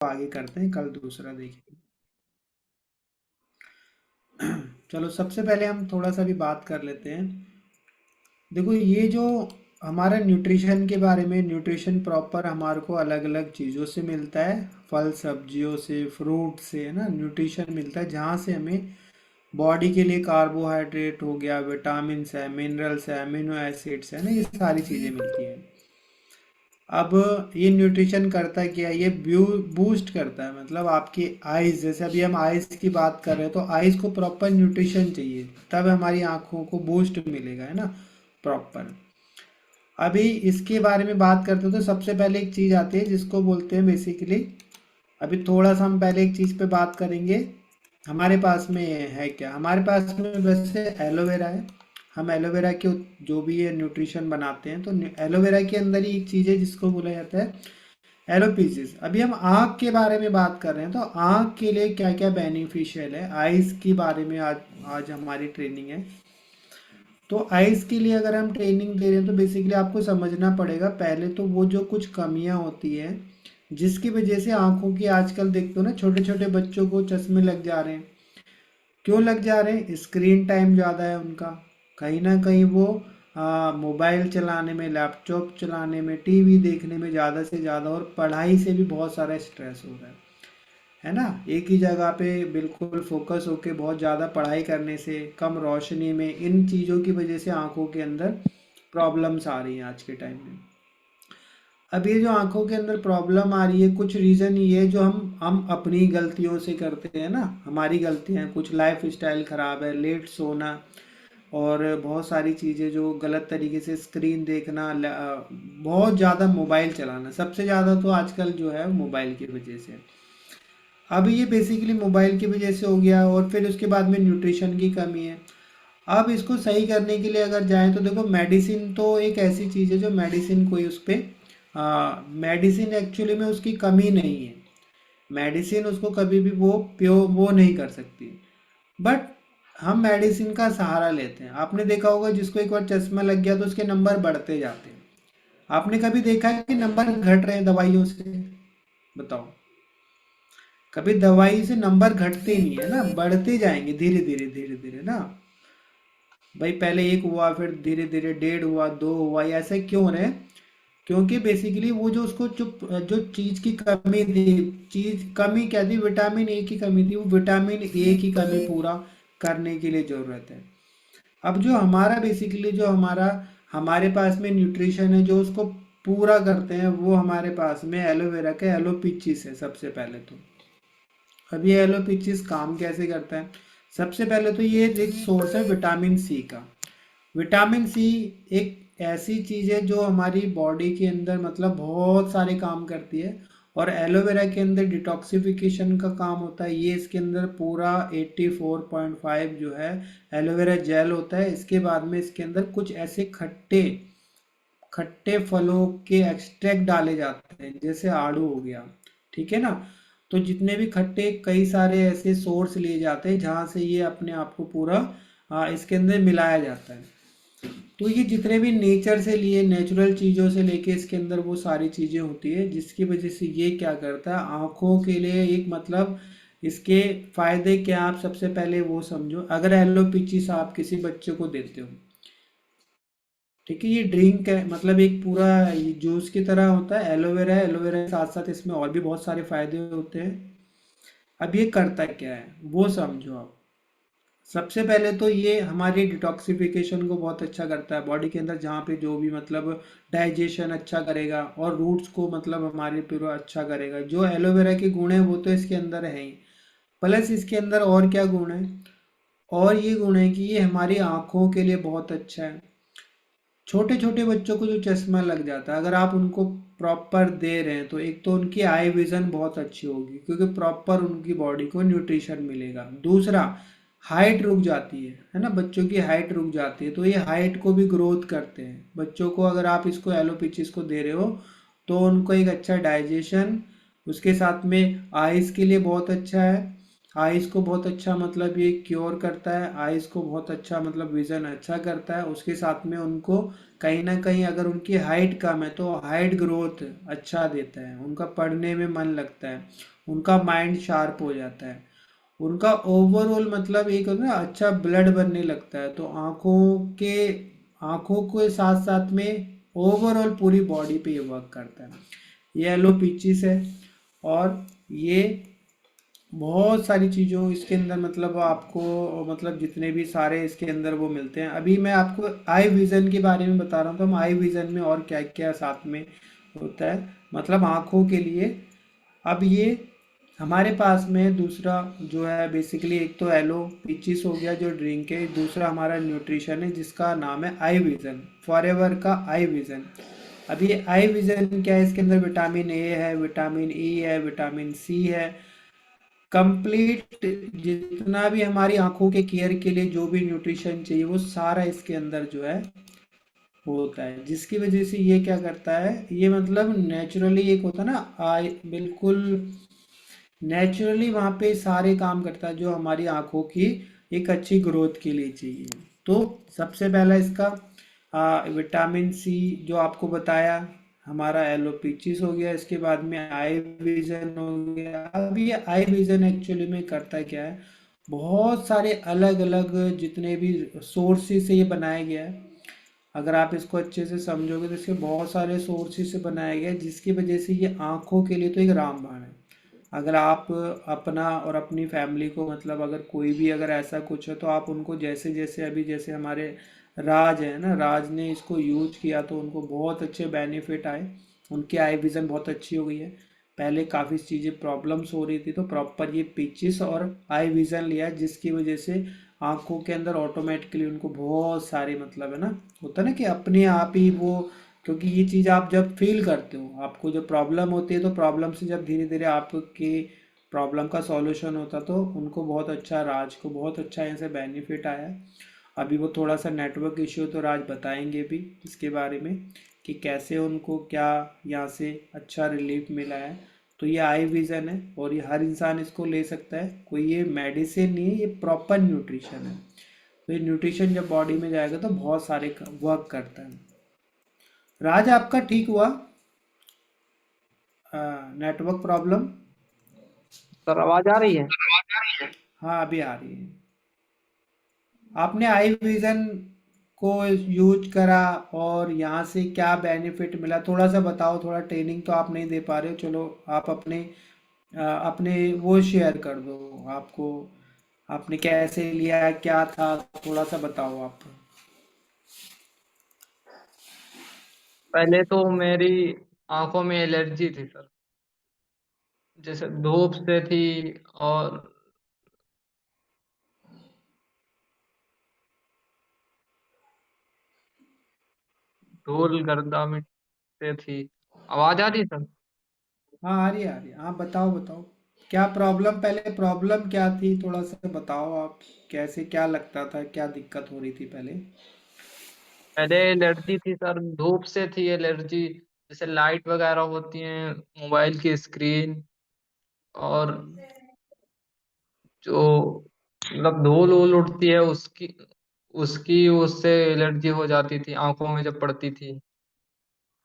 आगे करते हैं, कल दूसरा देखेंगे। चलो सबसे पहले हम थोड़ा सा भी बात कर लेते हैं। देखो ये जो हमारा न्यूट्रिशन के बारे में, न्यूट्रिशन प्रॉपर हमारे को अलग अलग चीज़ों से मिलता है। फल सब्जियों से, फ्रूट से, है ना, न्यूट्रिशन मिलता है जहाँ से हमें बॉडी के लिए कार्बोहाइड्रेट हो गया, विटामिन्स है, मिनरल्स है, अमीनो एसिड्स है ना, ये सारी चीज़ें मिलती हैं। अब ये न्यूट्रिशन करता है क्या, ये बूस्ट करता है, मतलब आपकी आइज़, जैसे अभी हम आइज़ की बात कर रहे हैं तो आइज़ को प्रॉपर न्यूट्रिशन चाहिए, तब हमारी आँखों को बूस्ट मिलेगा, है ना, प्रॉपर। अभी इसके बारे में बात करते हैं तो सबसे पहले एक चीज़ आती है जिसको बोलते हैं बेसिकली, अभी थोड़ा सा हम पहले एक चीज़ पे बात करेंगे। हमारे पास में है क्या, हमारे पास में वैसे एलोवेरा है। हम एलोवेरा के जो भी ये न्यूट्रिशन बनाते हैं तो एलोवेरा के अंदर ही एक चीज़ है जिसको बोला जाता है एलोपीसिस। अभी हम आँख के बारे में बात कर रहे हैं तो आँख के लिए क्या क्या बेनिफिशियल है, आइज़ के बारे में आज आज हमारी ट्रेनिंग है। तो आइज़ के लिए अगर हम ट्रेनिंग दे रहे हैं तो बेसिकली आपको समझना पड़ेगा पहले तो वो जो कुछ कमियां होती है जिसकी वजह से आंखों की, आजकल देखते हो ना छोटे छोटे बच्चों को चश्मे लग जा रहे हैं। क्यों लग जा रहे हैं, स्क्रीन टाइम ज़्यादा है उनका। कहीं ना कहीं वो मोबाइल चलाने में, लैपटॉप चलाने में, टीवी देखने में ज़्यादा से ज़्यादा, और पढ़ाई से भी बहुत सारा स्ट्रेस हो रहा है ना। एक ही जगह पे बिल्कुल फोकस होके बहुत ज़्यादा पढ़ाई करने से, कम रोशनी में, इन चीज़ों की वजह से आंखों के अंदर प्रॉब्लम्स आ रही हैं आज के टाइम में। अब ये जो आंखों के अंदर प्रॉब्लम आ रही है, कुछ रीज़न ये है जो हम अपनी गलतियों से करते हैं ना, हमारी गलतियाँ हैं, कुछ लाइफ स्टाइल ख़राब है, लेट सोना, और बहुत सारी चीज़ें जो गलत तरीके से स्क्रीन देखना, बहुत ज़्यादा मोबाइल चलाना, सबसे ज़्यादा तो आजकल जो है मोबाइल की वजह से। अब ये बेसिकली मोबाइल की वजह से हो गया, और फिर उसके बाद में न्यूट्रिशन की कमी है। अब इसको सही करने के लिए अगर जाएं तो देखो, मेडिसिन तो एक ऐसी चीज़ है जो मेडिसिन कोई उस पर, मेडिसिन एक्चुअली में उसकी कमी नहीं है। मेडिसिन उसको कभी भी वो प्योर वो नहीं कर सकती, बट हम मेडिसिन का सहारा लेते हैं। आपने देखा होगा जिसको एक बार चश्मा लग गया तो उसके नंबर बढ़ते जाते हैं। आपने कभी देखा है कि नंबर घट रहे हैं दवाइयों से? बताओ, कभी दवाई से नंबर घटते नहीं है ना, बढ़ते जाएंगे धीरे धीरे धीरे धीरे ना। भाई पहले एक हुआ, फिर धीरे धीरे डेढ़ हुआ, दो हुआ, ये ऐसे क्यों हो रहे हैं? क्योंकि बेसिकली वो जो उसको जो चीज की कमी थी, चीज कमी क्या थी, विटामिन ए की कमी थी, वो विटामिन ए की कमी पूरा करने के लिए जरूरत है। अब जो हमारा बेसिकली जो हमारा हमारे पास में न्यूट्रिशन है जो उसको पूरा करते हैं, वो हमारे पास में एलोवेरा के एलोपीचिस है सबसे पहले तो। अब ये एलोपीचिस काम कैसे करता है? सबसे पहले तो ये रिच सोर्स है विटामिन सी का। विटामिन सी एक ऐसी चीज़ है जो हमारी बॉडी के अंदर मतलब बहुत सारे काम करती है, और एलोवेरा के अंदर डिटॉक्सिफिकेशन का काम होता है। ये इसके अंदर पूरा 84.5 जो है एलोवेरा जेल होता है। इसके बाद में इसके अंदर कुछ ऐसे खट्टे खट्टे फलों के एक्सट्रैक्ट डाले जाते हैं, जैसे आड़ू हो गया, ठीक है ना। तो जितने भी खट्टे, कई सारे ऐसे सोर्स लिए जाते हैं जहाँ से ये अपने आप को पूरा इसके अंदर मिलाया जाता है। तो ये जितने भी नेचर से लिए, नेचुरल चीज़ों से लेके इसके अंदर वो सारी चीज़ें होती है, जिसकी वजह से ये क्या करता है आँखों के लिए एक मतलब, इसके फायदे क्या आप सबसे पहले वो समझो। अगर एलोपीचिस आप किसी बच्चे को देते हो, ठीक है, ये ड्रिंक है, मतलब एक पूरा जूस की तरह होता है। एलोवेरा है, एलोवेरा के साथ साथ इसमें और भी बहुत सारे फायदे होते हैं। अब ये करता क्या है वो समझो आप। सबसे पहले तो ये हमारी डिटॉक्सिफिकेशन को बहुत अच्छा करता है बॉडी के अंदर, जहाँ पे जो भी मतलब डाइजेशन अच्छा करेगा, और रूट्स को मतलब हमारे पूरा अच्छा करेगा। जो एलोवेरा के गुण है वो तो इसके अंदर है ही, प्लस इसके अंदर और क्या गुण है, और ये गुण है कि ये हमारी आँखों के लिए बहुत अच्छा है। छोटे छोटे बच्चों को जो चश्मा लग जाता है, अगर आप उनको प्रॉपर दे रहे हैं तो एक तो उनकी आई विजन बहुत अच्छी होगी, क्योंकि प्रॉपर उनकी बॉडी को न्यूट्रिशन मिलेगा। दूसरा, हाइट रुक जाती है ना, बच्चों की हाइट रुक जाती है, तो ये हाइट को भी ग्रोथ करते हैं बच्चों को। अगर आप इसको एलोपीचिस को दे रहे हो तो उनको एक अच्छा डाइजेशन, उसके साथ में आइज़ के लिए बहुत अच्छा है। आइज़ को बहुत अच्छा मतलब ये क्योर करता है, आइज़ को बहुत अच्छा मतलब विज़न अच्छा करता है। उसके साथ में उनको कहीं ना कहीं अगर उनकी हाइट कम है तो हाइट ग्रोथ अच्छा देता है, उनका पढ़ने में मन लगता है, उनका माइंड शार्प हो जाता है, उनका ओवरऑल मतलब एक होता है ना अच्छा ब्लड बनने लगता है। तो आंखों के साथ साथ में ओवरऑल पूरी बॉडी पे ये वर्क करता है। ये एलोपेचिस है। और ये बहुत सारी चीज़ों इसके अंदर मतलब आपको मतलब जितने भी सारे इसके अंदर वो मिलते हैं। अभी मैं आपको आई विज़न के बारे में बता रहा हूँ, तो हम आई विज़न में और क्या क्या साथ में होता है मतलब आँखों के लिए। अब ये हमारे पास में दूसरा जो है बेसिकली एक तो एलो पीचिस हो गया जो ड्रिंक है, दूसरा हमारा न्यूट्रिशन है जिसका नाम है आई विज़न, फॉरएवर का आई विज़न। अब ये आई विज़न क्या है, इसके अंदर विटामिन ए है, विटामिन ई है, विटामिन सी है, कंप्लीट जितना भी हमारी आंखों के केयर के लिए जो भी न्यूट्रिशन चाहिए वो सारा इसके अंदर जो है होता है। जिसकी वजह से ये क्या करता है, ये मतलब नेचुरली एक होता है ना आई बिल्कुल नेचुरली वहाँ पे सारे काम करता है जो हमारी आंखों की एक अच्छी ग्रोथ के लिए चाहिए। तो सबसे पहला इसका विटामिन सी जो आपको बताया, हमारा एलोपेचिस हो गया, इसके बाद में आई विजन हो गया। अब ये आई विजन एक्चुअली में करता क्या है, बहुत सारे अलग अलग जितने भी सोर्सेज से ये बनाया गया है। अगर आप इसको अच्छे से समझोगे तो इसके बहुत सारे सोर्सेज से बनाया गया है, जिसकी वजह से ये आंखों के लिए तो एक रामबाण है। अगर आप अपना और अपनी फैमिली को मतलब अगर कोई भी अगर ऐसा कुछ है तो आप उनको जैसे जैसे अभी जैसे हमारे राज है ना, राज ने इसको यूज किया तो उनको बहुत अच्छे बेनिफिट आए, उनकी आई विज़न बहुत अच्छी हो गई है। पहले काफ़ी चीज़ें प्रॉब्लम्स हो रही थी तो प्रॉपर ये पिचिस और आई विज़न लिया जिसकी वजह से आंखों के अंदर ऑटोमेटिकली उनको बहुत सारे मतलब है ना, होता है ना कि अपने आप ही वो, क्योंकि ये चीज़ आप जब फील करते हो आपको जब प्रॉब्लम होती है तो प्रॉब्लम से जब धीरे धीरे आपके प्रॉब्लम का सॉल्यूशन होता तो उनको बहुत अच्छा, राज को बहुत अच्छा यहाँ से बेनिफिट आया है। अभी वो थोड़ा सा नेटवर्क इश्यू तो राज बताएंगे भी इसके बारे में कि कैसे उनको क्या यहाँ से अच्छा रिलीफ मिला है। तो ये आई विज़न है और ये हर इंसान इसको ले सकता है, कोई ये मेडिसिन नहीं है, ये प्रॉपर न्यूट्रिशन है। तो ये न्यूट्रिशन जब बॉडी में जाएगा तो बहुत सारे वर्क करता है। राज आपका ठीक हुआ नेटवर्क प्रॉब्लम? सर आवाज आ रही है। हाँ अभी आ रही है। आपने आई विजन को यूज करा और यहाँ से क्या बेनिफिट मिला थोड़ा सा बताओ, थोड़ा ट्रेनिंग तो आप नहीं दे पा रहे हो, चलो आप अपने वो शेयर कर दो, आपको आपने कैसे लिया क्या था, थोड़ा सा बताओ आप। पहले तो मेरी आंखों में एलर्जी थी सर, जैसे धूप से थी, और धूल गर्दा मिट्टी से थी। आवाज आ रही है सर। हाँ आ रही है आ रही है, हाँ बताओ बताओ क्या प्रॉब्लम, पहले प्रॉब्लम क्या थी थोड़ा सा बताओ आप, कैसे क्या लगता था, क्या दिक्कत हो रही थी पहले? पहले एलर्जी थी सर, धूप से थी एलर्जी, जैसे लाइट वगैरह होती है, मोबाइल की स्क्रीन, और हम्म, जो मतलब धूल वूल उड़ती है उसकी उसकी उससे एलर्जी हो जाती थी आंखों में जब पड़ती थी।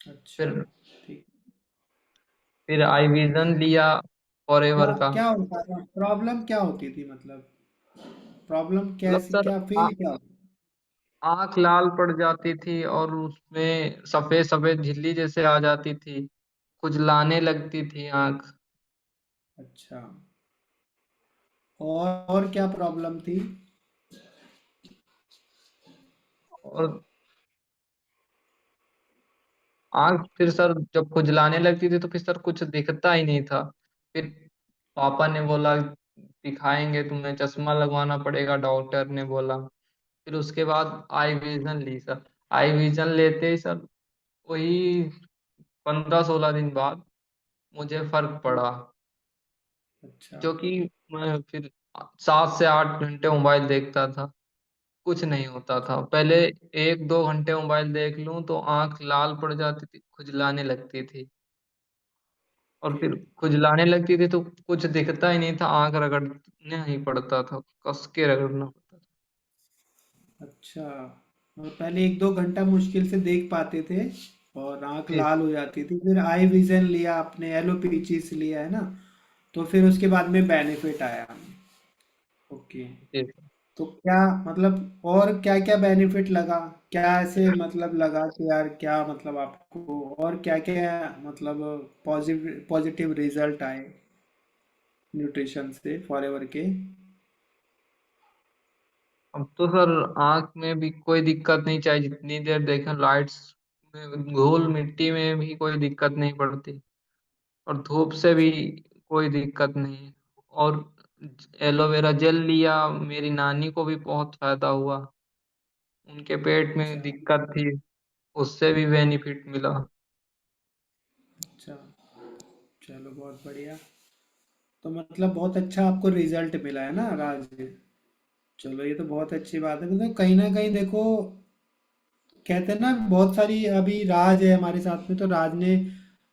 अच्छा फिर ठीक। फिर आई विजन लिया क्या फॉरएवर का। क्या होता था, प्रॉब्लम क्या होती थी मतलब, प्रॉब्लम मतलब कैसी, सर क्या फील क्या होती? आंख लाल पड़ जाती थी, और उसमें सफेद सफेद झिल्ली जैसे आ जाती थी, खुजलाने लगती थी आंख। अच्छा, और क्या प्रॉब्लम थी? और आंख फिर सर जब खुजलाने लगती थी तो फिर सर कुछ दिखता ही नहीं था। फिर पापा ने बोला दिखाएंगे, तुम्हें चश्मा लगवाना पड़ेगा, डॉक्टर ने बोला। फिर उसके बाद आई विजन ली सर। आई विजन लेते ही सर वही 15-16 दिन बाद मुझे फर्क पड़ा। अच्छा जो कि मैं फिर 7 से 8 घंटे मोबाइल देखता था, कुछ नहीं होता था। पहले 1-2 घंटे मोबाइल देख लूं तो आंख लाल पड़ जाती थी, खुजलाने लगती थी। और फिर खुजलाने लगती थी तो कुछ दिखता ही नहीं था, आंख रगड़ने ही पड़ता था, कस के रगड़ना पड़ता था। अच्छा। और पहले 1-2 घंटा मुश्किल से देख पाते थे और आंख जी लाल हो जाती थी, फिर आई विजन लिया आपने, एलोपीचिस लिया है ना, तो फिर उसके बाद में बेनिफिट आया। ओके। जी। तो क्या मतलब और क्या क्या बेनिफिट लगा, क्या ऐसे मतलब लगा कि यार क्या मतलब आपको और क्या क्या मतलब पॉजिटिव पॉजिटिव रिजल्ट आए न्यूट्रिशन से फॉरएवर के। अब तो सर आंख में भी कोई दिक्कत नहीं, चाहे जितनी देर देखें लाइट्स में, धूल मिट्टी में भी कोई दिक्कत नहीं पड़ती, और धूप से भी कोई दिक्कत नहीं। और एलोवेरा जेल लिया, मेरी नानी को भी बहुत फायदा हुआ, उनके पेट में अच्छा। दिक्कत थी, उससे भी बेनिफिट मिला। अच्छा। चलो बहुत बढ़िया। तो मतलब बहुत अच्छा आपको रिजल्ट मिला है ना राज। चलो ये तो बहुत अच्छी बात है, मतलब कहीं ना कहीं देखो, कहते हैं ना बहुत सारी, अभी राज है हमारे साथ में, तो राज ने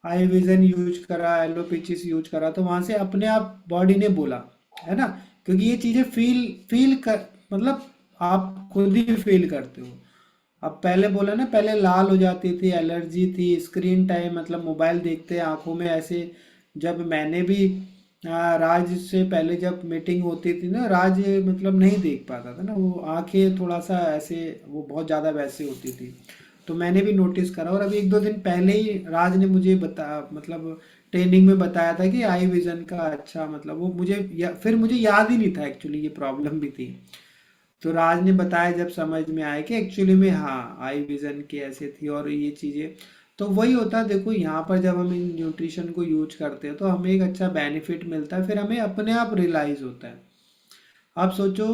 आई विजन यूज करा, एलोपेचिस यूज करा, तो वहां से अपने आप बॉडी ने बोला, है ना, क्योंकि ये चीजें फील फील कर, मतलब आप खुद ही फील करते हो। अब पहले बोला ना, पहले लाल हो जाती थी, एलर्जी थी, स्क्रीन टाइम मतलब मोबाइल देखते आंखों में ऐसे, जब मैंने भी राज से पहले जब मीटिंग होती थी ना, राज मतलब नहीं देख पाता था ना, वो आंखें थोड़ा सा ऐसे, वो बहुत ज़्यादा वैसे होती थी। तो मैंने भी नोटिस करा, और अभी 1-2 दिन पहले ही राज ने मुझे मतलब ट्रेनिंग में बताया था कि आई विजन का अच्छा मतलब, वो मुझे फिर मुझे याद ही नहीं था एक्चुअली ये प्रॉब्लम भी थी। तो राज ने बताया जब समझ में आया कि एक्चुअली में हाँ आई विजन की ऐसे थी और ये चीज़ें। तो वही होता है देखो, यहाँ पर जब हम इन न्यूट्रिशन को यूज करते हैं तो हमें एक अच्छा बेनिफिट मिलता है, फिर हमें अपने आप रियलाइज होता है। आप सोचो,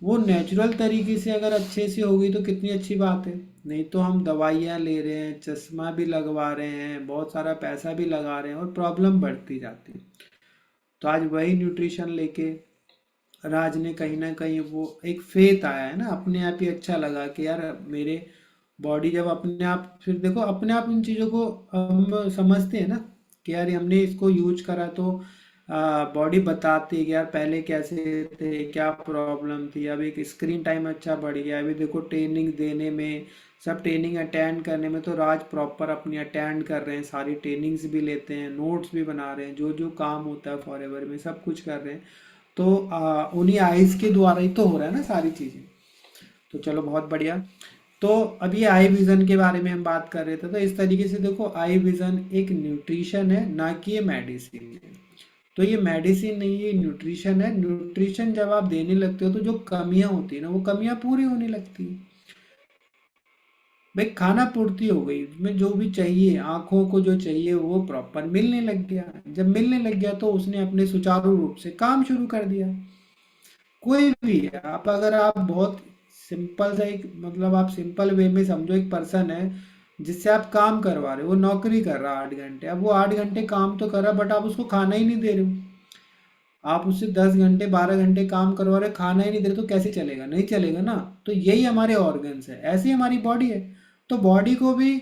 वो नेचुरल तरीके से अगर अच्छे से होगी तो कितनी अच्छी बात है। नहीं तो हम दवाइयाँ ले रहे हैं, चश्मा भी लगवा रहे हैं, बहुत सारा पैसा भी लगा रहे हैं और प्रॉब्लम बढ़ती जाती है। तो आज वही न्यूट्रिशन लेके राज ने कहीं ना कहीं वो एक फेथ आया है ना, अपने आप ही अच्छा लगा कि यार मेरे बॉडी जब अपने आप, फिर देखो अपने आप इन चीज़ों को हम समझते हैं ना कि यार हमने इसको यूज करा तो बॉडी बताती है कि यार पहले कैसे थे, क्या प्रॉब्लम थी, अब एक स्क्रीन टाइम अच्छा बढ़ गया, अभी देखो ट्रेनिंग देने में, सब ट्रेनिंग अटेंड करने में तो राज प्रॉपर अपनी अटेंड कर रहे हैं, सारी ट्रेनिंग्स भी लेते हैं, नोट्स भी बना रहे हैं, जो जो काम होता है फॉरएवर में सब कुछ कर रहे हैं। तो उन्हीं आइज के द्वारा ही तो हो रहा है ना सारी चीज़ें। तो चलो बहुत बढ़िया। तो अभी आई विज़न के बारे में हम बात कर रहे थे, तो इस तरीके से देखो आई विज़न एक न्यूट्रिशन है, ना कि ये मेडिसिन है। तो ये मेडिसिन नहीं है, न्यूट्रिशन है। न्यूट्रिशन जब आप देने लगते हो तो जो कमियां होती है ना, वो कमियां पूरी होने लगती है। भाई खाना पूर्ति हो गई, उसमें जो भी चाहिए, आंखों को जो चाहिए वो प्रॉपर मिलने लग गया। जब मिलने लग गया तो उसने अपने सुचारू रूप से काम शुरू कर दिया। कोई भी है, आप अगर आप बहुत सिंपल सा एक मतलब आप सिंपल वे में समझो, एक पर्सन है जिससे आप काम करवा रहे हो, वो नौकरी कर रहा है 8 घंटे, अब वो 8 घंटे काम तो कर रहा है बट आप उसको खाना ही नहीं दे रहे हो। आप उससे 10 घंटे 12 घंटे काम करवा रहे हो, खाना ही नहीं दे रहे, तो कैसे चलेगा, नहीं चलेगा ना। तो यही हमारे ऑर्गन्स है, ऐसी हमारी बॉडी है। तो बॉडी को भी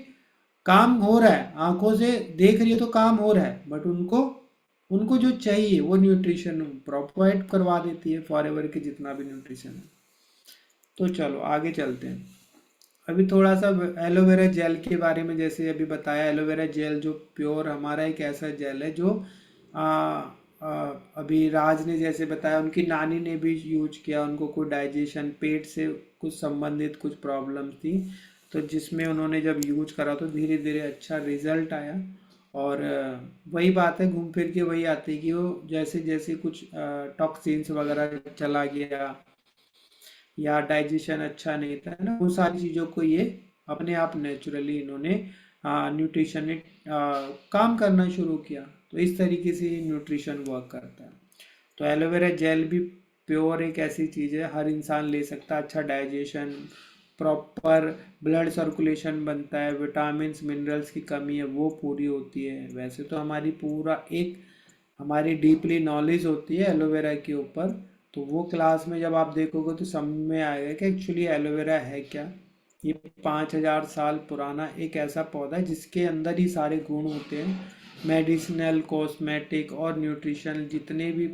काम हो रहा है, आंखों से देख रही है तो काम हो रहा है, बट उनको उनको जो चाहिए वो न्यूट्रिशन प्रोवाइड करवा देती है फॉरएवर के जितना भी न्यूट्रिशन है। तो चलो आगे चलते हैं। अभी थोड़ा सा एलोवेरा जेल के बारे में, जैसे अभी बताया, एलोवेरा जेल जो प्योर हमारा एक ऐसा जेल है जो आ, आ, अभी राज ने जैसे बताया उनकी नानी ने भी यूज किया, उनको कोई डाइजेशन पेट से कुछ संबंधित कुछ प्रॉब्लम थी, तो जिसमें उन्होंने जब यूज करा तो धीरे धीरे अच्छा रिजल्ट आया। और वही बात है, घूम फिर के वही आती है कि वो जैसे जैसे कुछ टॉक्सिन्स वगैरह चला गया या डाइजेशन अच्छा नहीं था ना, उन सारी चीज़ों को ये अपने आप नेचुरली इन्होंने न्यूट्रिशन ने काम करना शुरू किया। तो इस तरीके से न्यूट्रिशन वर्क करता है। तो एलोवेरा जेल भी प्योर एक ऐसी चीज़ है, हर इंसान ले सकता है, अच्छा डाइजेशन, प्रॉपर ब्लड सर्कुलेशन बनता है, विटामिन्स मिनरल्स की कमी है वो पूरी होती है। वैसे तो हमारी पूरा एक हमारी डीपली नॉलेज होती है एलोवेरा के ऊपर, तो वो क्लास में जब आप देखोगे तो समझ में आएगा कि एक्चुअली एलोवेरा है क्या। ये 5,000 साल पुराना एक ऐसा पौधा है जिसके अंदर ही सारे गुण होते हैं मेडिसिनल, कॉस्मेटिक और न्यूट्रिशन जितने भी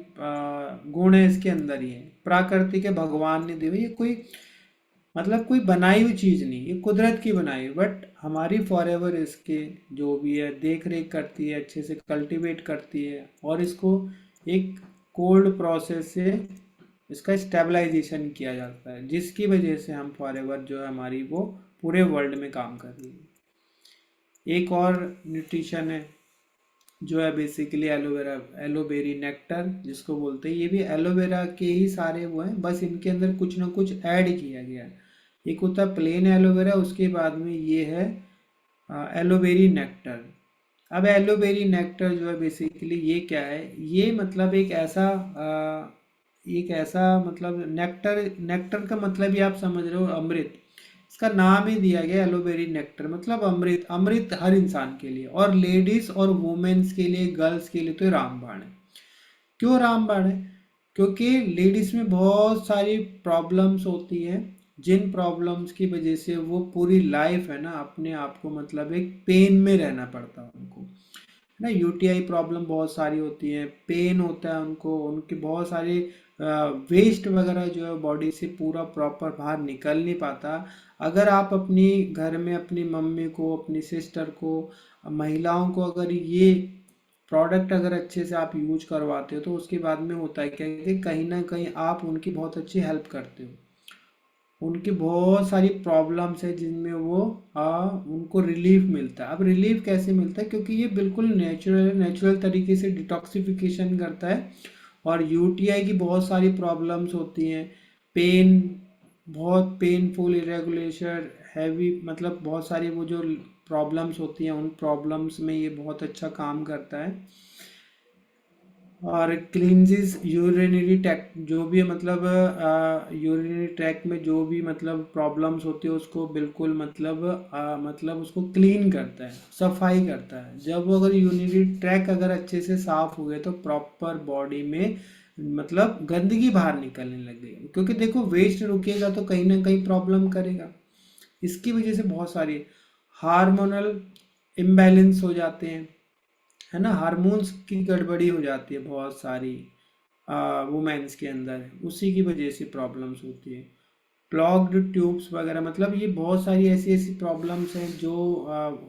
गुण हैं इसके अंदर ही है। प्राकृतिक है, भगवान ने दी हुई, ये कोई मतलब कोई बनाई हुई चीज़ नहीं, ये कुदरत की बनाई हुई। बट हमारी फॉरएवर इसके जो भी है देख रेख करती है, अच्छे से कल्टीवेट करती है, और इसको एक कोल्ड प्रोसेस से इसका स्टेबलाइजेशन किया जाता है, जिसकी वजह से हम फॉरएवर जो है हमारी वो पूरे वर्ल्ड में काम कर रही है। एक और न्यूट्रिशन है जो है बेसिकली एलोवेरा, एलोबेरी नेक्टर जिसको बोलते हैं। ये भी एलोवेरा के ही सारे वो हैं, बस इनके अंदर कुछ ना कुछ ऐड किया गया है। एक होता है प्लेन एलोवेरा, उसके बाद में ये है एलोबेरी नेक्टर। अब एलोबेरी नेक्टर जो है बेसिकली ये क्या है, ये मतलब एक ऐसा मतलब नेक्टर, नेक्टर का मतलब ही आप समझ रहे हो अमृत। इसका नाम ही दिया गया एलोबेरी नेक्टर, मतलब अमृत। अमृत हर इंसान के लिए, और लेडीज और वुमेन्स के लिए, गर्ल्स के लिए तो ये रामबाण है। क्यों रामबाण है? क्योंकि लेडीज में बहुत सारी प्रॉब्लम्स होती हैं, जिन प्रॉब्लम्स की वजह से वो पूरी लाइफ है ना अपने आप को मतलब एक पेन में रहना पड़ता है उनको, है ना। यूटीआई प्रॉब्लम बहुत सारी होती है, पेन होता है उनको, उनके बहुत सारे वेस्ट वगैरह जो है बॉडी से पूरा प्रॉपर बाहर निकल नहीं पाता। अगर आप अपनी घर में अपनी मम्मी को, अपनी सिस्टर को, महिलाओं को अगर ये प्रोडक्ट अगर अच्छे से आप यूज करवाते हो, तो उसके बाद में होता है क्या कि कहीं ना कहीं आप उनकी बहुत अच्छी हेल्प करते हो। उनकी बहुत सारी प्रॉब्लम्स है जिनमें वो उनको रिलीफ मिलता है। अब रिलीफ कैसे मिलता है? क्योंकि ये बिल्कुल नेचुरल नेचुरल तरीके से डिटॉक्सिफिकेशन करता है। और यूटीआई की बहुत सारी प्रॉब्लम्स होती हैं, पेन, बहुत पेनफुल, इरेगुलेशन, हैवी, मतलब बहुत सारी वो जो प्रॉब्लम्स होती हैं, उन प्रॉब्लम्स में ये बहुत अच्छा काम करता है। और क्लींजिस यूरिनरी ट्रैक्ट जो भी है, मतलब यूरिनरी ट्रैक्ट में जो भी मतलब प्रॉब्लम्स होती है उसको बिल्कुल मतलब उसको क्लीन करता है, सफाई करता है। जब वो अगर यूरिनरी ट्रैक अगर अच्छे से साफ हो गए तो प्रॉपर बॉडी में मतलब गंदगी बाहर निकलने लग गई। क्योंकि देखो वेस्ट रुकेगा तो कहीं ना कहीं प्रॉब्लम करेगा। इसकी वजह से बहुत सारी हार्मोनल इम्बैलेंस हो जाते हैं, है ना। हार्मोन्स की गड़बड़ी हो जाती है बहुत सारी वुमेन्स के अंदर, उसी की वजह से प्रॉब्लम्स होती है। क्लॉग्ड ट्यूब्स वगैरह, मतलब ये बहुत सारी ऐसी ऐसी प्रॉब्लम्स हैं जो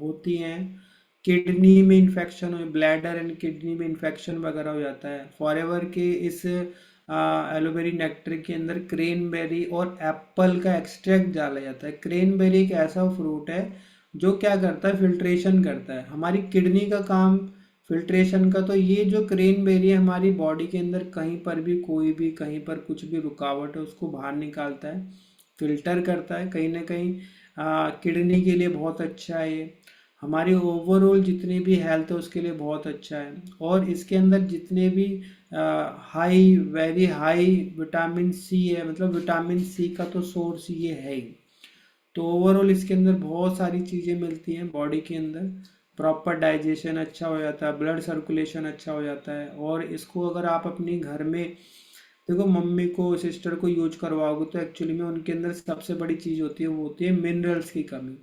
होती हैं। किडनी में इन्फेक्शन हो, ब्लैडर एंड किडनी में इन्फेक्शन वगैरह हो जाता है। फॉरएवर के इस एलोवेरी नेक्टर के अंदर क्रेनबेरी और एप्पल का एक्सट्रैक्ट डाला जाता है। क्रेनबेरी एक ऐसा फ्रूट है जो क्या करता है, फिल्ट्रेशन करता है, हमारी किडनी का काम फिल्ट्रेशन का। तो ये जो क्रेनबेरी है हमारी बॉडी के अंदर कहीं पर भी कोई भी कहीं पर कुछ भी रुकावट है उसको बाहर निकालता है, फिल्टर करता है। कहीं ना कहीं किडनी के लिए बहुत अच्छा है ये, हमारी ओवरऑल जितनी भी हेल्थ है उसके लिए बहुत अच्छा है। और इसके अंदर जितने भी high, very high vitamin C है, मतलब विटामिन सी का तो सोर्स ये है ही। तो ओवरऑल इसके अंदर बहुत सारी चीज़ें मिलती हैं बॉडी के अंदर। प्रॉपर डाइजेशन अच्छा हो जाता है, ब्लड सर्कुलेशन अच्छा हो जाता है। और इसको अगर आप अपनी घर में देखो मम्मी को, सिस्टर को यूज करवाओगे तो एक्चुअली में उनके अंदर सबसे बड़ी चीज़ होती है, वो होती है मिनरल्स की कमी।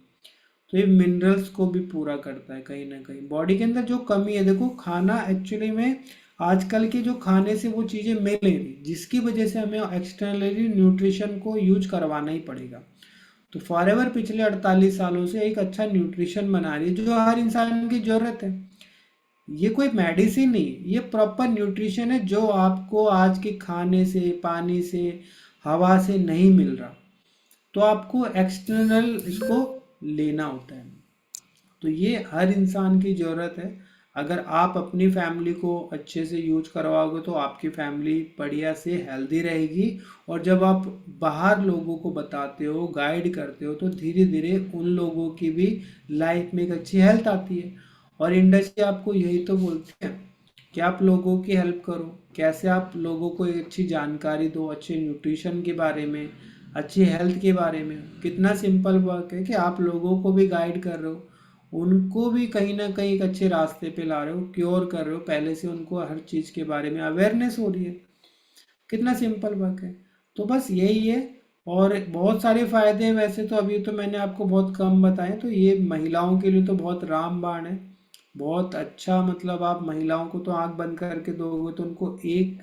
तो ये मिनरल्स को भी पूरा करता है कहीं ना कहीं। बॉडी के अंदर जो कमी है, देखो खाना एक्चुअली में आजकल के जो खाने से वो चीज़ें मिल नहीं रही, जिसकी वजह से हमें एक्सटर्नली न्यूट्रिशन को यूज करवाना ही पड़ेगा। तो फॉरएवर पिछले 48 सालों से एक अच्छा न्यूट्रिशन बना रही है जो हर इंसान की जरूरत है। ये कोई मेडिसिन नहीं, ये प्रॉपर न्यूट्रिशन है जो आपको आज के खाने से, पानी से, हवा से नहीं मिल रहा। तो आपको एक्सटर्नल इसको लेना होता है। तो ये हर इंसान की ज़रूरत है। अगर आप अपनी फैमिली को अच्छे से यूज करवाओगे तो आपकी फैमिली बढ़िया से हेल्दी रहेगी। और जब आप बाहर लोगों को बताते हो, गाइड करते हो, तो धीरे धीरे उन लोगों की भी लाइफ में एक अच्छी हेल्थ आती है। और इंडस्ट्री आपको यही तो बोलती है कि आप लोगों की हेल्प करो, कैसे आप लोगों को एक अच्छी जानकारी दो, अच्छे न्यूट्रिशन के बारे में, अच्छी हेल्थ के बारे में। कितना सिंपल वर्क है कि आप लोगों को भी गाइड कर रहे हो, उनको भी कहीं ना कहीं एक अच्छे रास्ते पे ला रहे हो, क्योर कर रहे हो, पहले से उनको हर चीज़ के बारे में अवेयरनेस हो रही है। कितना सिंपल वर्क है। तो बस यही है। और बहुत सारे फायदे हैं, वैसे तो अभी तो मैंने आपको बहुत कम बताए, तो ये महिलाओं के लिए तो बहुत रामबाण है। बहुत अच्छा, मतलब आप महिलाओं को तो आंख बंद करके दोगे तो उनको एक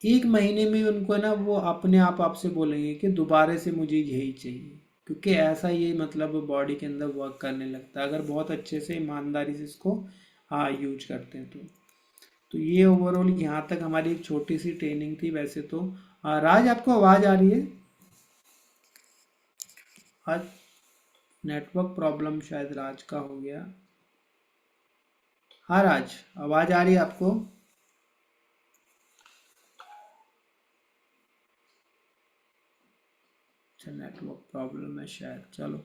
एक महीने में उनको है ना, वो अपने आप आपसे बोलेंगे कि दोबारा से मुझे यही चाहिए, क्योंकि ऐसा ये मतलब बॉडी के अंदर वर्क करने लगता है अगर बहुत अच्छे से ईमानदारी से इसको हाँ यूज करते हैं तो ये ओवरऑल यहाँ तक हमारी एक छोटी सी ट्रेनिंग थी वैसे तो। राज, आपको आवाज़ आ रही है? आज नेटवर्क प्रॉब्लम शायद राज का हो गया। हाँ राज, आवाज़ आ रही है आपको? अच्छा, नेटवर्क प्रॉब्लम है शायद, चलो।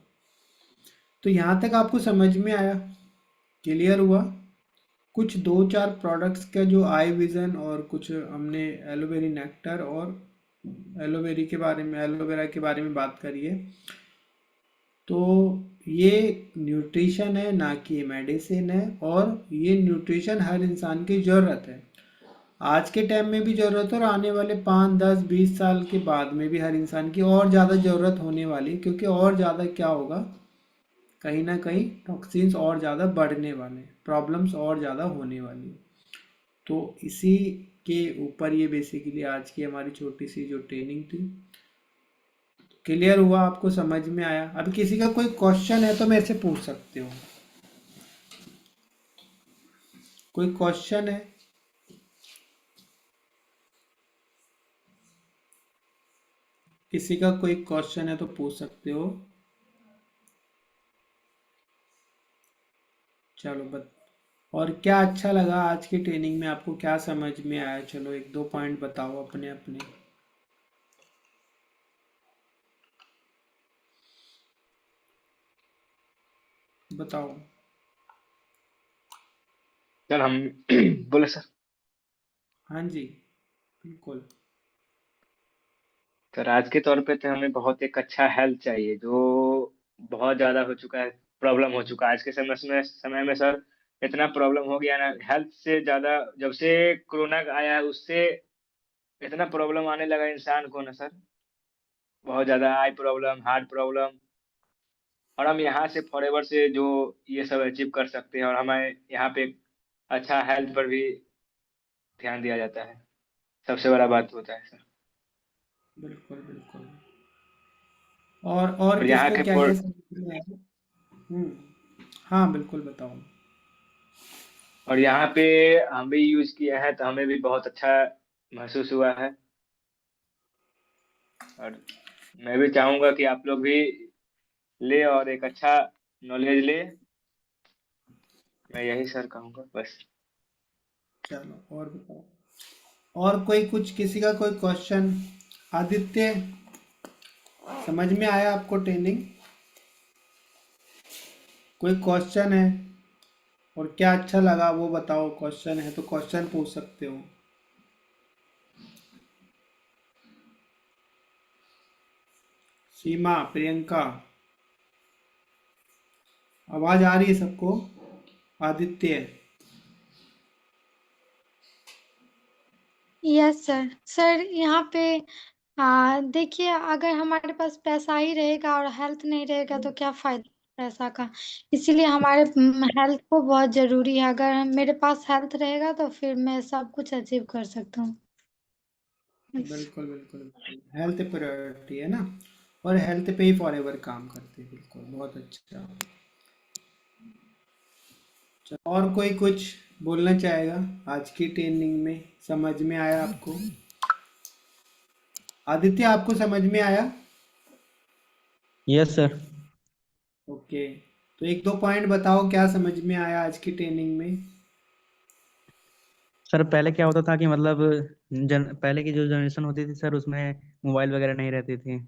तो यहाँ तक आपको समझ में आया? क्लियर हुआ? कुछ दो चार प्रोडक्ट्स का जो आई विज़न, और कुछ हमने एलोवेरी नेक्टर और एलोवेरा के बारे में बात करी है। तो ये न्यूट्रिशन है ना कि मेडिसिन है, और ये न्यूट्रिशन हर इंसान की ज़रूरत है। आज के टाइम में भी ज़रूरत है, और आने वाले 5, 10, 20 साल के बाद में भी हर इंसान की और ज़्यादा ज़रूरत होने वाली है, क्योंकि और ज़्यादा क्या होगा, कहीं ना कहीं टॉक्सिन्स और ज़्यादा बढ़ने वाले, प्रॉब्लम्स और ज़्यादा होने वाली। तो इसी के ऊपर ये बेसिकली आज की हमारी छोटी सी जो ट्रेनिंग थी। क्लियर हुआ? आपको समझ में आया? अभी किसी का कोई क्वेश्चन है तो मेरे से पूछ सकते हो। कोई क्वेश्चन है? किसी का कोई क्वेश्चन है तो पूछ सकते हो। चलो और क्या अच्छा लगा आज की ट्रेनिंग में? आपको क्या समझ में आया? चलो एक दो पॉइंट बताओ अपने अपने। बताओ। सर हम बोले सर। हाँ जी, बिल्कुल। सर आज के तौर पे तो हमें बहुत एक अच्छा हेल्थ चाहिए, जो बहुत ज्यादा हो चुका है, प्रॉब्लम हो चुका है आज के समय में सर। इतना प्रॉब्लम हो गया ना हेल्थ से ज्यादा, जब से कोरोना आया है उससे इतना प्रॉब्लम आने लगा इंसान को ना सर। बहुत ज्यादा आई प्रॉब्लम, हार्ट प्रॉब्लम। और हम यहाँ से फॉरएवर से जो ये सब अचीव कर सकते हैं, और हमें यहाँ पे अच्छा हेल्थ पर भी ध्यान दिया जाता है, सबसे बड़ा बात होता है सर। बिल्कुल बिल्कुल। और और यहाँ किसको के क्या क्या समझ में आया? हम्म। हाँ बिल्कुल, बताओ। और यहाँ पे हम भी यूज किए हैं तो हमें भी बहुत अच्छा महसूस हुआ है। और मैं भी चाहूंगा कि आप लोग भी ले और एक अच्छा नॉलेज ले। मैं यही सर कहूँगा बस। चलो और बताओ। और कोई कुछ, किसी का कोई क्वेश्चन? आदित्य, समझ में आया आपको ट्रेनिंग? कोई क्वेश्चन है? और क्या अच्छा लगा वो बताओ। क्वेश्चन है तो क्वेश्चन पूछ सकते हो। सीमा, प्रियंका, आवाज आ रही है सबको? आदित्य। Yes sir. सर यहाँ पे देखिए, अगर हमारे पास पैसा ही रहेगा और हेल्थ नहीं रहेगा तो क्या फायदा पैसा का। इसीलिए हमारे हेल्थ को बहुत जरूरी है। अगर मेरे पास हेल्थ रहेगा तो फिर मैं सब कुछ अचीव कर सकता हूँ। बिल्कुल बिल्कुल बिल्कुल, हेल्थ प्रायोरिटी है ना, और हेल्थ पे ही फॉरएवर काम करते हैं। बिल्कुल, बहुत अच्छा। चलो, और कोई कुछ बोलना चाहेगा? आज की ट्रेनिंग में समझ में आया आपको? आदित्य, आपको समझ में आया? Yes sir. ओके। तो एक दो पॉइंट बताओ, क्या समझ में आया आज की ट्रेनिंग में? सर पहले क्या होता था कि मतलब पहले की जो जनरेशन होती थी सर, उसमें मोबाइल वगैरह नहीं रहती थी।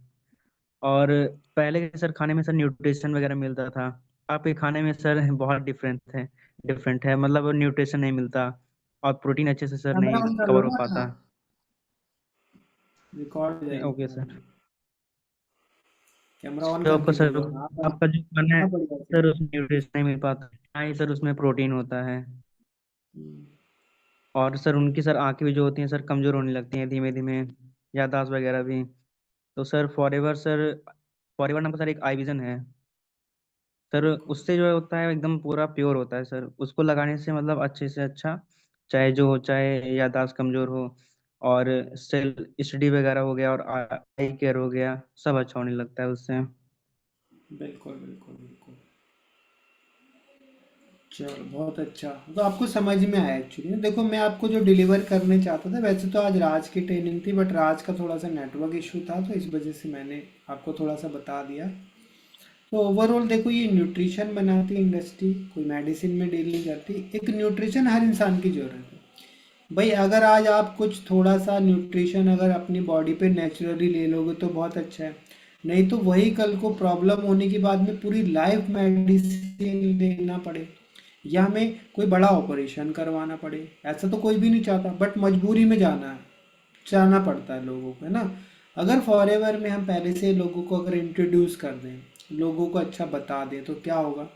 और पहले के सर खाने में सर न्यूट्रिशन वगैरह मिलता था। आपके खाने में सर बहुत डिफरेंट है, मतलब न्यूट्रिशन नहीं मिलता। और प्रोटीन अच्छे से सर कैमरा नहीं ऑन कर लो कवर हो ना अपना, पाता। रिकॉर्ड हो जाएगी ओके तुम्हारी। सर। कैमरा ऑन तो आपका करके सर, बोलो, हाँ भाई। आपका जो खाना है हाँ, बढ़िया से। सर, उसमें न्यूट्रिशन नहीं मिल पाता, ना ही सर उसमें प्रोटीन होता है। हम्म, और सर उनकी सर आंखें भी जो होती हैं सर कमजोर होने लगती हैं धीमे धीमे, याददाश्त वगैरह भी। तो सर फॉरएवर नाम का सर एक आई विजन है। सर उससे जो होता है एकदम पूरा प्योर होता है सर। उसको लगाने से मतलब अच्छे से अच्छा, चाहे जो हो, चाहे याददाश्त कमजोर हो और सेल स्टडी वगैरह हो गया और आई केयर हो गया, सब अच्छा होने लगता है उससे। बिल्कुल बिल्कुल बिल्कुल। चलो बहुत अच्छा, तो आपको समझ में आया एक्चुअली। देखो मैं आपको जो डिलीवर करने चाहता था, वैसे तो आज राज की ट्रेनिंग थी बट राज का थोड़ा सा नेटवर्क इशू था, तो इस वजह से मैंने आपको थोड़ा सा बता दिया। तो ओवरऑल देखो, ये न्यूट्रिशन बनाती है इंडस्ट्री, कोई मेडिसिन में डील नहीं करती। एक न्यूट्रिशन हर इंसान की ज़रूरत है भाई। अगर आज आप कुछ थोड़ा सा न्यूट्रिशन अगर अपनी बॉडी पे नेचुरली ले लोगे तो बहुत अच्छा है। नहीं तो वही कल को प्रॉब्लम होने के बाद में पूरी लाइफ मेडिसिन लेना पड़े, या हमें कोई बड़ा ऑपरेशन करवाना पड़े। ऐसा तो कोई भी नहीं चाहता, बट मजबूरी में जाना पड़ता है लोगों को, है ना। अगर फॉरएवर में हम पहले से लोगों को अगर इंट्रोड्यूस कर दें, लोगों को अच्छा बता दें, तो क्या होगा,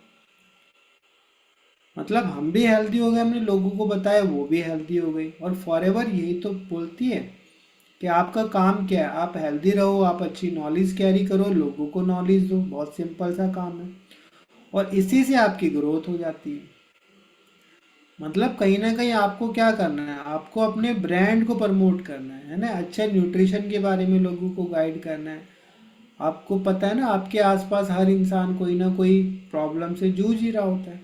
मतलब हम भी हेल्दी हो गए, हमने लोगों को बताया वो भी हेल्दी हो गई। और फॉरएवर यही तो बोलती है कि आपका काम क्या है, आप हेल्दी रहो, आप अच्छी नॉलेज कैरी करो, लोगों को नॉलेज दो, बहुत सिंपल सा काम है। और इसी से आपकी ग्रोथ हो जाती है। मतलब कहीं ना कहीं आपको क्या करना है, आपको अपने ब्रांड को प्रमोट करना है ना, अच्छे न्यूट्रिशन के बारे में लोगों को गाइड करना है। आपको पता है ना, आपके आसपास हर इंसान कोई ना कोई प्रॉब्लम से जूझ ही रहा होता है।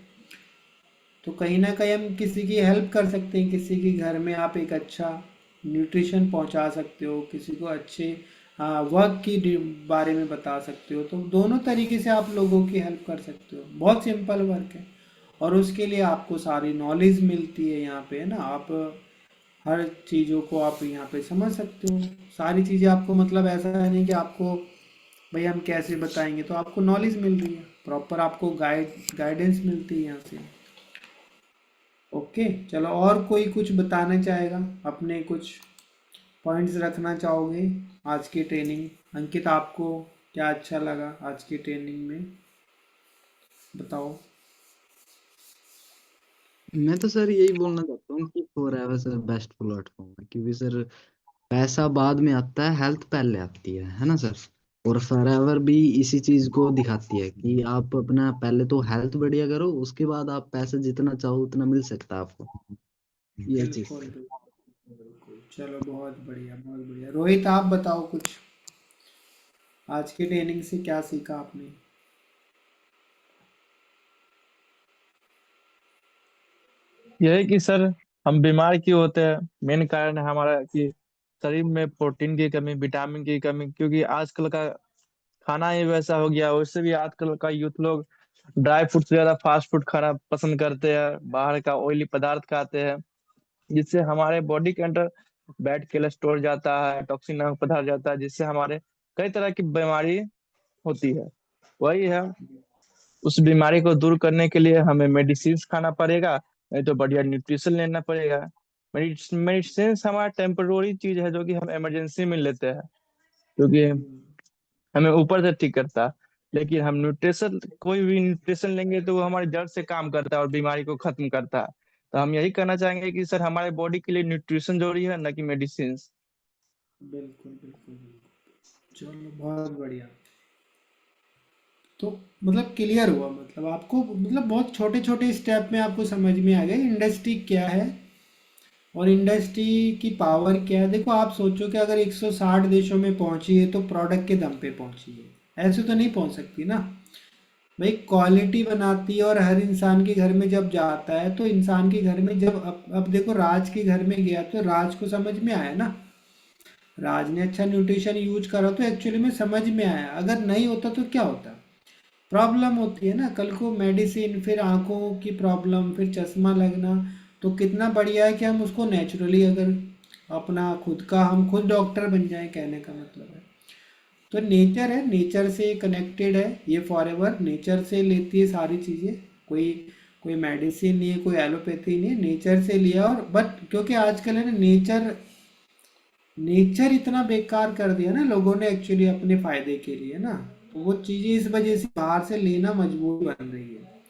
तो कहीं ना कहीं हम किसी की हेल्प कर सकते हैं, किसी के घर में आप एक अच्छा न्यूट्रिशन पहुंचा सकते हो, किसी को अच्छे वर्क की बारे में बता सकते हो। तो दोनों तरीके से आप लोगों की हेल्प कर सकते हो, बहुत सिंपल वर्क है। और उसके लिए आपको सारी नॉलेज मिलती है यहाँ पे, है ना। आप हर चीज़ों को आप यहाँ पे समझ सकते हो, सारी चीज़ें आपको, मतलब ऐसा है नहीं कि आपको भाई हम कैसे बताएंगे, तो आपको नॉलेज मिल रही है प्रॉपर, आपको गाइडेंस मिलती है यहाँ से। ओके चलो, और कोई कुछ बताना चाहेगा, अपने कुछ पॉइंट्स रखना चाहोगे आज की ट्रेनिंग। अंकित आपको क्या अच्छा लगा आज की ट्रेनिंग में, बताओ। मैं तो सर यही बोलना चाहता हूँ कि फॉरएवर सर बेस्ट प्लेटफॉर्म है, क्योंकि सर पैसा बाद में आता है, हेल्थ पहले आती है ना सर। और फॉरएवर भी इसी चीज को दिखाती है कि आप अपना पहले तो हेल्थ बढ़िया करो, उसके बाद आप पैसा जितना चाहो उतना मिल सकता है आपको, ये चीज बिल्कुल है। बिल्कुल बिल्कुल। चलो बहुत बढ़िया बहुत बढ़िया। रोहित आप बताओ कुछ, आज की ट्रेनिंग से क्या सीखा आपने। यह है कि सर हम बीमार क्यों होते हैं, मेन कारण है हमारा कि शरीर में प्रोटीन की कमी, विटामिन की कमी, क्योंकि आजकल का खाना ही वैसा हो गया। वैसे भी आजकल का यूथ लोग ड्राई फ्रूट से ज्यादा फास्ट फूड खाना पसंद करते हैं, बाहर का ऑयली पदार्थ खाते हैं, जिससे हमारे बॉडी के अंदर बैड कोलेस्ट्रॉल जाता है, टॉक्सिन नामक पदार्थ जाता है, जिससे हमारे कई तरह की बीमारी होती है। वही है, उस बीमारी को दूर करने के लिए हमें मेडिसिन खाना पड़ेगा, नहीं तो बढ़िया न्यूट्रिशन लेना पड़ेगा। मेडिसिन हमारा टेम्पररी चीज है जो कि हम इमरजेंसी में लेते हैं, क्योंकि हम्म, हमें ऊपर से ठीक करता है। लेकिन हम न्यूट्रिशन, कोई भी न्यूट्रिशन लेंगे तो वो हमारे जड़ से काम करता है और बीमारी को खत्म करता है। तो हम यही कहना चाहेंगे कि सर हमारे बॉडी के लिए न्यूट्रिशन जरूरी है, न कि मेडिसिन। बिल्कुल बिल्कुल बिल्कुल। चलो बहुत बढ़िया। तो मतलब क्लियर हुआ, मतलब आपको, मतलब बहुत छोटे छोटे स्टेप में आपको समझ में आ गया इंडस्ट्री क्या है और इंडस्ट्री की पावर क्या है। देखो आप सोचो कि अगर 160 देशों में पहुंची है तो प्रोडक्ट के दम पे पहुंची है, ऐसे तो नहीं पहुंच सकती ना भाई। क्वालिटी बनाती है, और हर इंसान के घर में जब जाता है तो इंसान के घर में जब अब देखो राज के घर में गया तो राज को समझ में आया ना, राज ने अच्छा न्यूट्रिशन यूज करा तो एक्चुअली में समझ में आया। अगर नहीं होता तो क्या होता, प्रॉब्लम होती है ना कल को, मेडिसिन, फिर आंखों की प्रॉब्लम, फिर चश्मा लगना। तो कितना बढ़िया है कि हम उसको नेचुरली, अगर अपना खुद का, हम खुद डॉक्टर बन जाएं, कहने का मतलब है। तो नेचर है, नेचर से कनेक्टेड है ये फॉरएवर, नेचर से लेती है सारी चीज़ें। कोई कोई मेडिसिन नहीं है, कोई एलोपैथी नहीं है, नेचर से लिया। और बट क्योंकि आजकल है ना, नेचर नेचर इतना बेकार कर दिया ना लोगों ने एक्चुअली अपने फायदे के लिए ना, तो वो चीज़ें इस वजह से बाहर से लेना मजबूर बन रही है।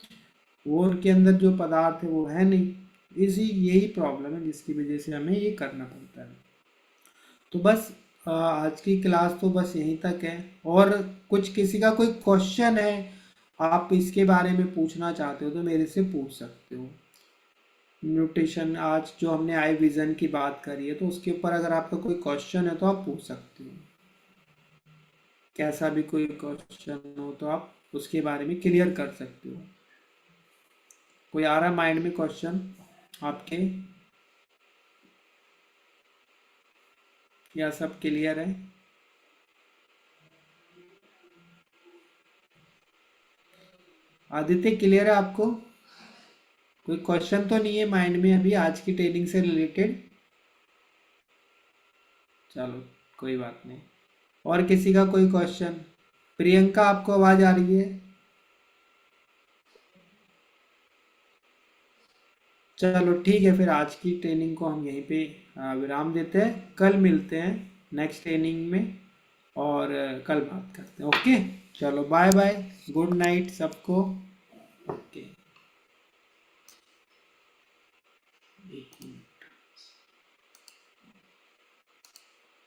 वो उनके अंदर जो पदार्थ है वो है नहीं, इसी यही प्रॉब्लम है जिसकी वजह से हमें ये करना पड़ता है। तो बस आज की क्लास तो बस यहीं तक है। और कुछ किसी का कोई क्वेश्चन है आप इसके बारे में पूछना चाहते हो तो मेरे से पूछ सकते हो। न्यूट्रिशन आज जो हमने आई विजन की बात करी है तो उसके ऊपर अगर आपका कोई क्वेश्चन है तो आप पूछ सकते हो। कैसा भी कोई क्वेश्चन हो तो आप उसके बारे में क्लियर कर सकते हो। कोई आ रहा माइंड में क्वेश्चन आपके, या सब क्लियर है? आदित्य क्लियर है आपको? कोई क्वेश्चन तो नहीं है माइंड में अभी आज की ट्रेनिंग से रिलेटेड? चलो कोई बात नहीं। और किसी का कोई क्वेश्चन? प्रियंका आपको आवाज आ रही है? चलो ठीक है, फिर आज की ट्रेनिंग को हम यहीं पे विराम देते हैं। कल मिलते हैं नेक्स्ट ट्रेनिंग में और कल बात करते हैं। ओके, चलो बाय बाय, गुड नाइट सबको। ओके।